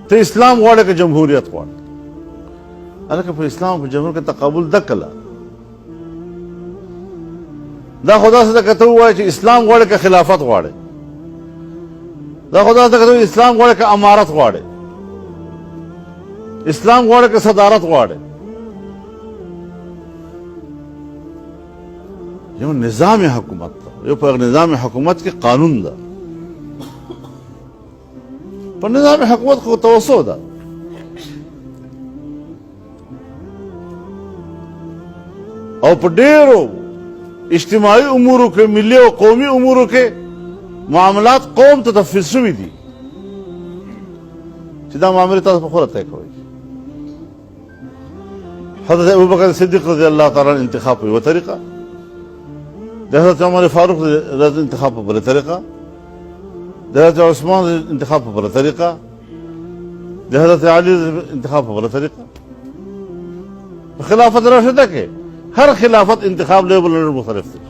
ته اسلام غواړې که جمهوریت غواړې؟ هلکه په اسلام په جمهور کې تقابل ده کله؟ دا خو داسې ده که ته ووایې چې اسلام غواړې که خلافت غواړې، دا خو داسې ده که ته اسلام غواړې که امارت غواړې، اسلام غواړې که صدارت غواړې. یو نظام حکومت ده، یو په نظام حکومت کې قانون ده، په نظام حکومت خو توسع ده. او په ډېرو اجتماعي امورو کې، ملي او قومي امورو کې معاملات قوم ته تفویض شوي دي چې دا معاملې تاسو په خوله طی کوئ. حضرت ابوبکر صدیق رضی اللہ تعالیٰ عنہ انتخاب په یوه طریقه، د حضرت عمر فاروق رضی انتخاب په بله طریقه، د حضرت عثمان انتخاب په بله طریقه، د حضرت علی انتخاب په بله طریقه. په خلافت راشده کې هر خلافت انتخاب له بل نه مختلف دی.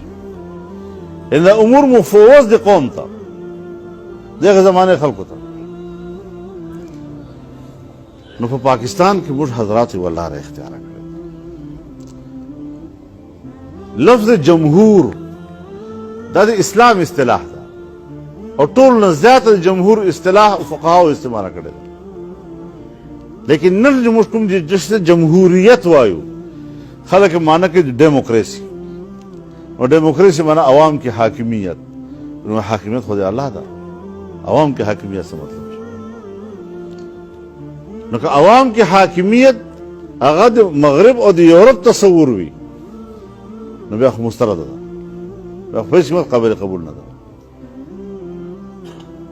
ان امور مفوض دي قوم ته، دغه زمانه خلکو ته. نو په پاکستان کې موږ حضرات والله اختیار کړی. لفظ جمهور دا د اسلام اصطلاح ده او ټول نه زیاته جمهور اصطلاح فقهاو استعمال کړی ده. لیکن نن موږ کوم چې جمهوریت وایو خلک معنی کې ډیموکریسی، او ډیموکریسی معنی عوام کی حاکمیت. نو حاکمیت خو د الله ده، عوام کی حاکمیت څه مطلب شي؟ نو که عوام کی حاکمیت هغه د مغرب او د یورپ تصور وي نو بیا خو مسترده ده، بیا خو هیڅ قابل قبول نه ده.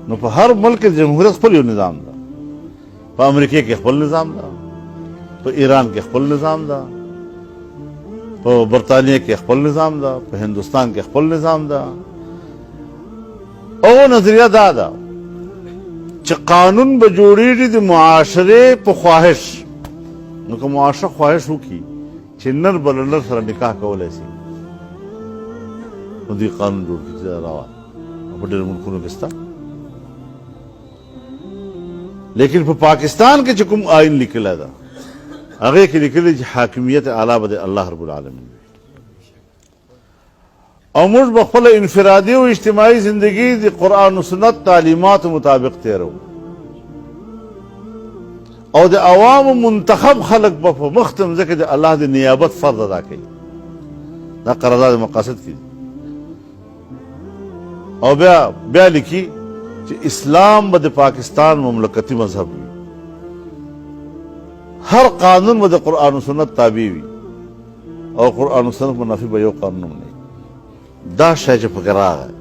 نو په هر ملک کې جمهوریت خپل یو نظام ده. په امریکا کې خپل نظام ده، په ایران کې خپل نظام ده، په برطانیه کې خپل نظام ده، په هندوستان کې خپل نظام ده. او نظریه دا ده چې قانون به جوړېږي د معاشرې په خواهش. نو که معاشره خواهش وکړي چې نر به له نر سره نکاح کولی شي نو دوی قانون جوړ کړي چې دا روان. په ډېرو ملکونو کې شته. لیکن په پاکستان کې چې کوم آئین لیکلی ده هغې کې لیکلي چې حاکمیت اعلی به د الله رب العالمین وي. او موږ به خپله انفرادي او اجتماعي زندگی د قرآن و سنت تعلیماتو مطابق تیرو. او د عوامو منتخب خلق به په مخ ته مځکه د الله د نیابت فرض ادا کوي. دا قرارداد مقاصد کې دي. او بیا لیکي چې اسلام به د پاکستان مملکتي مذهب وي. هر قانون به د قرآن و سنت تابع وي او قرآن و سنت منافي به یو قانون هم نه. دا شی چې پکې راغی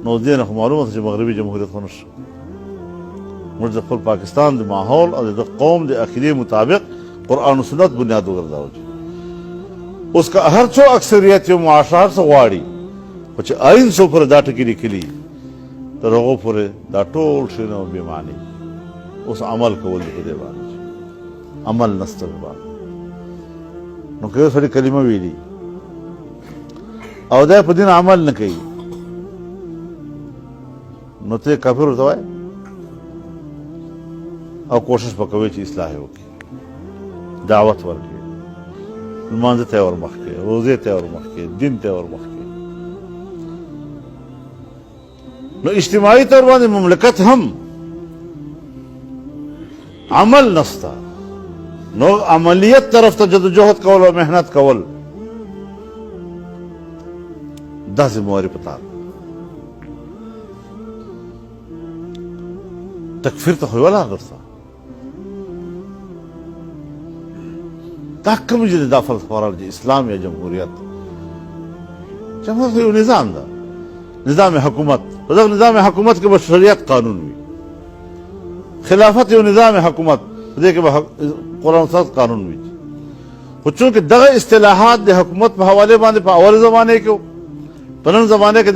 نو دې نه خو معلومه ده چې مغربي جمهوریت خو نشته. موږ د خپل پاکستان د ماحول او د قوم د عقیدې مطابق قرآن و سنت بنیاد وګرځاو. اوس که هر څو اکثریت یو معاشره هر څه غواړي خو چې آئین څو پورې دا ټکي لیکلي تر هغو پورې دا ټول شیونه بې معنی. اوس عمل کول دي په دې باندې، عمل نسته په باندې. نو که یو سړي کلمه ویلي او دا په دین عمل نه کوي نو ته کافر ورته وایې او کوشش به کوي چې اصلاح یې وکړي، دعوت ورکړي، لمانځه ته یې ور مخکې، روزې ته یې ور مخکې، دین ته یې ور مخکې. نو اجتماعي طور باندې مملکت هم عمل نسته. نو عملیت طرف ته جدوجہد کول او محنت کول دا ذمہواری پتا. تکفیر ته خو ولا درته دا کوم چې دا فلسفه راځي اسلام یا جمهوریت. جمهوریت یو نظام ده، نظام حکومت. په دغه نظام حکومت کې به شریعت قانون وي. خلافت یو نظام حکومت، په دې کې به قرآن سنت قانون وي. خو چونکې دغه اصطلاحات د حکومت په حواله باندې په اول زمانه کې په نن زمانه کې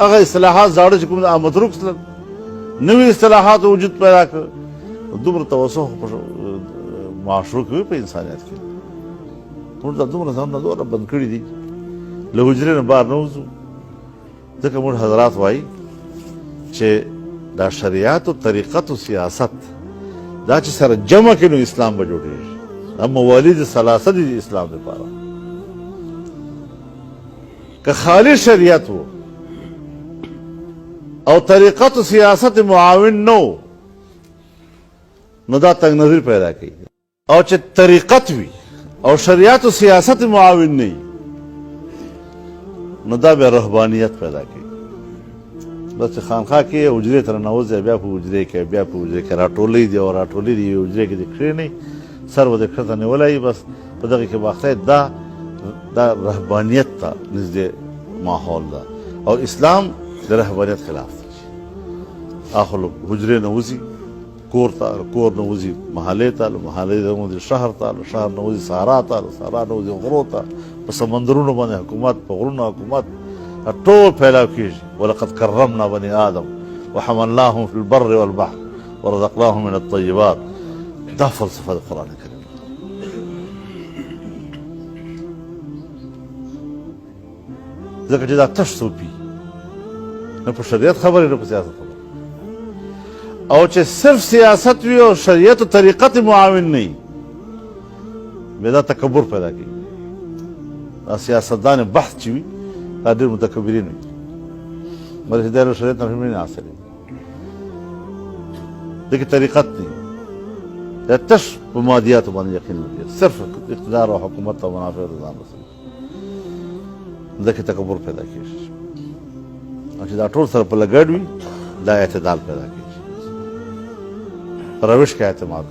هغه اصطلاحات زاړه چې کوم متروک سول، نوي اصطلاحات وجود پیدا کړ. دومره توسع په معاشرو کې په انسانیت کې موږ دا دومره ځانونه دومره بند کړي دي له حجرې نه بهر نه وځو. ځکه موږ حضرات وایي چې دا شریعت و طریقت و سیاست دا چې سره جمع کړي نو اسلام به جوړېږي. دا موالید ثلاثه دي د اسلام لپاره. که خالي شریعت و او طریقت و سیاست معاون نو نو دا تنگ نظر پیدا کوي. او چې طریقت وي او شریعت و سیاست معاون نه وي نو دا بیا رهبانیت پیدا کوي. بس چې خانقاه کې حجرې ته ننوځي بیا په حجرې کې بیا په حجرې کې راټولې دي او راټولې دي حجرې کې دې کښېنئ سر به دې ښکته نیولی بس په دغې کې باخته دا رهبانیت ته نږدې ماحول ده او اسلام د رهبانیت خلاف دی. اخلو حجرې نه وځي کور ته، کور نه وځي محلې ته، محلې نه وځي شهر ته، شهر نه وځي صحرا ته، صحرا نه وځي غرو ته، په سمندرونو باندې حکومت، په غرونو حکومت ټول پیدا کېږي. ولقد کرمنا بني آدم وحملناهم في البر والبحر ورزقناهم من الطيبات. دا فلسفه د قرآن کریم. ځکه چې دا تش صوفي نه په شریعت خبرې نه په سیاست خبرې، او چې صرف سیاست وي او شریعت و طریقت معاون نه وي بیا دا تکبر پیدا کوي. دا سیاستدان بحث چې وي دا ډېر متکبرین وي. بلکې دا له شریعت نه نه حاصل وي. دغه طریقت نه دا تش په مادیاتو باندې یقین لري، صرف اقتدار او حکومت او منافع د ځان رسوي. دغه تکبر پیدا کېږي. او چې دا ټول سره په لګډ وي دا اعتدال پیدا کېږي. په روش کې اعتدال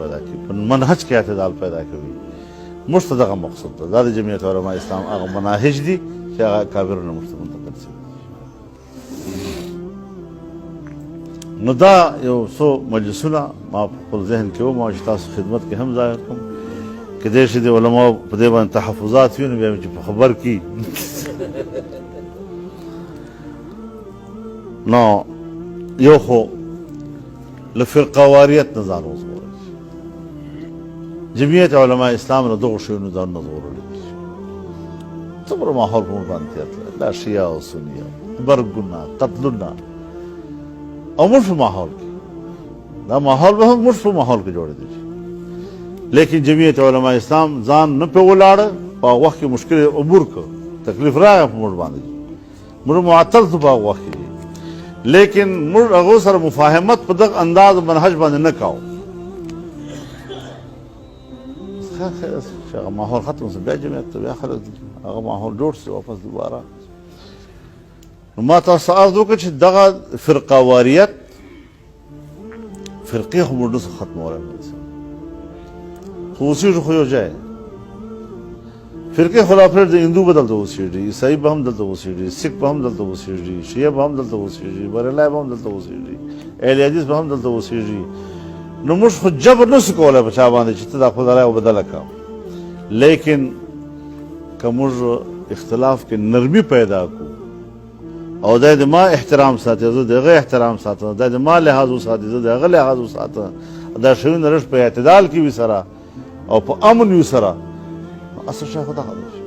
پیدا کوي، په منهج کې اعتدال پیدا کوي. موږ ته دغه مقصود ده. دا د جمعیت علما اسلام هغه مناهج دي چې هغه کافرونو موږ ته منتقل شوي. نو دا یو څو مجلسونه ما په خپل ذهن کې وم او چې تاسو خدمت کې هم ظاهر کوم. کېدای شي د علماو په دې باندې تحفظات وي نو بیا مې چې په خبر کي نو یو خو له فرقهواریت نه ځان وژغورئ. جمعیت علما اسلام له دغو شیونو ځانونه ژغورلی دي. څومره ماحول په موږ باندې تېر تللی، دا شیعه او سنیه، مرګونه، قتلونه، او موږ په ماحول کې دا ماحول به هم موږ په ماحول کې جوړېدی. لیکن جمعیت علما اسلام ځان نه پې ولاړه، په هغه وخت کې مشکل عبور کړ، تکلیف راغی په موږ باندې، موږ معطل شو په هغه وخت کې. لیکن موږ هغو سره مفاهمت په دغه انداز منهج باندې نه کوو. چې هغه ماحول ختم شو بیا جمعیت ته بیا خلک هغه ماحول جوړ شي واپس دوباره. نو ما تاسو ته عرض وکړ چې دغه فرقهواریت فرقې خو موږ نسو ختمولی، خو اوسېږو خو یو ځای. فرقې خو لا پرېږدئ، هندو به دلته اوسېږي، عیسايي به هم دلته اوسېږي، سیک به هم دلته اوسېږي، شیعه به هم دلته اوسېږي، بریلی به هم دلته اوسېږي، اهل حدیث به هم دلته اوسېږي. نو موږ خو جبر نسو کولی په چا باندې چې ته دا خو د رایو بدله کړه. لیکن که موږ اختلاف کې نرمي پیدا کړو او دی د ما احترام ساتي، زه د هغه احترام ساتم، دی د ما لحاظ وساتي، زه د هغه لحاظ وساتم، دا شیونه رش په اعتدال کې وي سره او په امن وي سره، اصل شی خو دغه دی.